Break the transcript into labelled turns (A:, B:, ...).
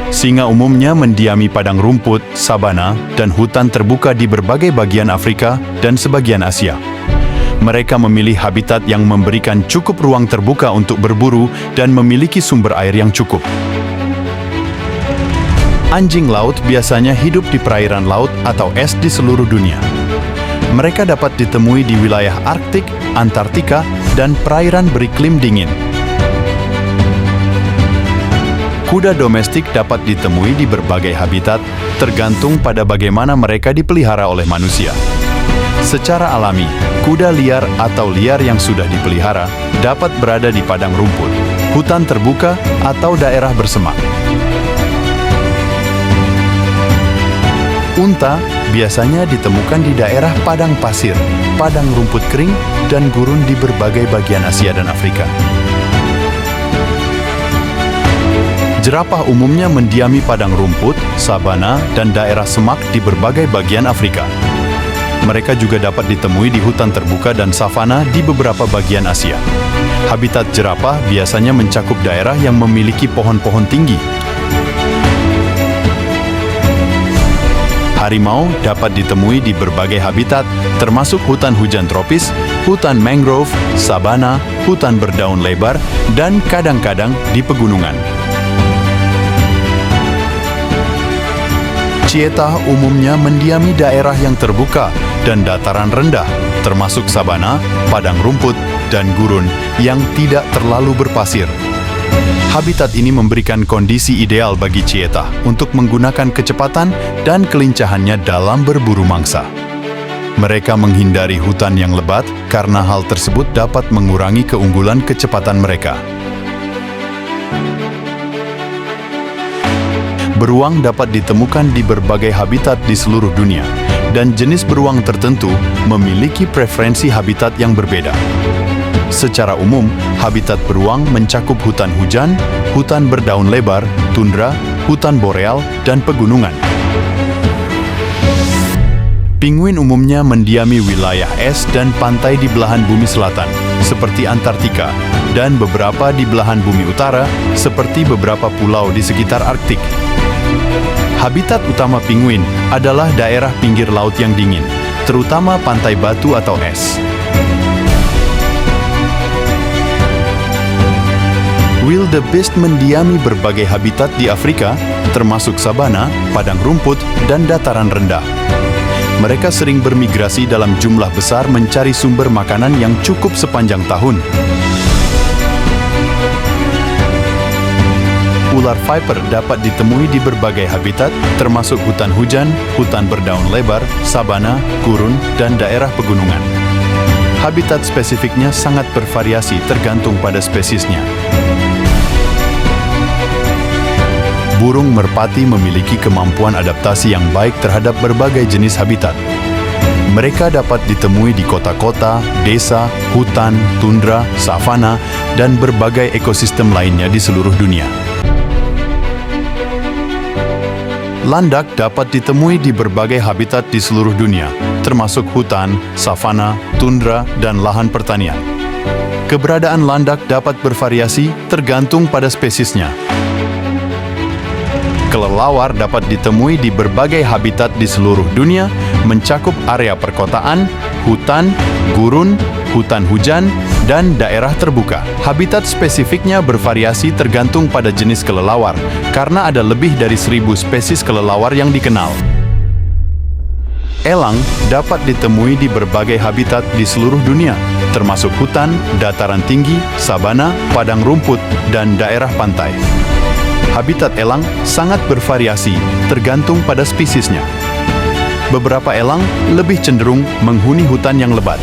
A: Singa umumnya mendiami padang rumput, sabana, dan hutan terbuka di berbagai bagian Afrika dan sebagian Asia. Mereka memilih habitat yang memberikan cukup ruang terbuka untuk berburu dan memiliki sumber air yang cukup. Anjing laut biasanya hidup di perairan laut atau es di seluruh dunia. Mereka dapat ditemui di wilayah Arktik, Antartika, dan perairan beriklim dingin. Kuda domestik dapat ditemui di berbagai habitat, tergantung pada bagaimana mereka dipelihara oleh manusia. Secara alami, kuda liar atau liar yang sudah dipelihara dapat berada di padang rumput, hutan terbuka, atau daerah bersemak. Unta biasanya ditemukan di daerah padang pasir, padang rumput kering, dan gurun di berbagai bagian Asia dan Afrika. Jerapah umumnya mendiami padang rumput, sabana, dan daerah semak di berbagai bagian Afrika. Mereka juga dapat ditemui di hutan terbuka dan savana di beberapa bagian Asia. Habitat jerapah biasanya mencakup daerah yang memiliki pohon-pohon tinggi. Harimau dapat ditemui di berbagai habitat, termasuk hutan hujan tropis, hutan mangrove, sabana, hutan berdaun lebar, dan kadang-kadang di pegunungan. Cheetah umumnya mendiami daerah yang terbuka dan dataran rendah, termasuk sabana, padang rumput, dan gurun yang tidak terlalu berpasir. Habitat ini memberikan kondisi ideal bagi cheetah untuk menggunakan kecepatan dan kelincahannya dalam berburu mangsa. Mereka menghindari hutan yang lebat karena hal tersebut dapat mengurangi keunggulan kecepatan mereka. Beruang dapat ditemukan di berbagai habitat di seluruh dunia, dan jenis beruang tertentu memiliki preferensi habitat yang berbeda. Secara umum, habitat beruang mencakup hutan hujan, hutan berdaun lebar, tundra, hutan boreal, dan pegunungan. Pinguin umumnya mendiami wilayah es dan pantai di belahan bumi selatan, seperti Antartika, dan beberapa di belahan bumi utara, seperti beberapa pulau di sekitar Arktik. Habitat utama pinguin adalah daerah pinggir laut yang dingin, terutama pantai batu atau es. Wildebeest mendiami berbagai habitat di Afrika, termasuk sabana, padang rumput, dan dataran rendah. Mereka sering bermigrasi dalam jumlah besar mencari sumber makanan yang cukup sepanjang tahun. Ular viper dapat ditemui di berbagai habitat, termasuk hutan hujan, hutan berdaun lebar, sabana, gurun, dan daerah pegunungan. Habitat spesifiknya sangat bervariasi tergantung pada spesiesnya. Burung merpati memiliki kemampuan adaptasi yang baik terhadap berbagai jenis habitat. Mereka dapat ditemui di kota-kota, desa, hutan, tundra, savana, dan berbagai ekosistem lainnya di seluruh dunia. Landak dapat ditemui di berbagai habitat di seluruh dunia, termasuk hutan, savana, tundra, dan lahan pertanian. Keberadaan landak dapat bervariasi tergantung pada spesiesnya. Kelelawar dapat ditemui di berbagai habitat di seluruh dunia, mencakup area perkotaan, hutan, gurun, hutan hujan, dan daerah terbuka. Habitat spesifiknya bervariasi tergantung pada jenis kelelawar, karena ada lebih dari 1.000 spesies kelelawar yang dikenal. Elang dapat ditemui di berbagai habitat di seluruh dunia, termasuk hutan, dataran tinggi, sabana, padang rumput, dan daerah pantai. Habitat elang sangat bervariasi, tergantung pada spesiesnya. Beberapa elang lebih cenderung menghuni hutan yang lebat.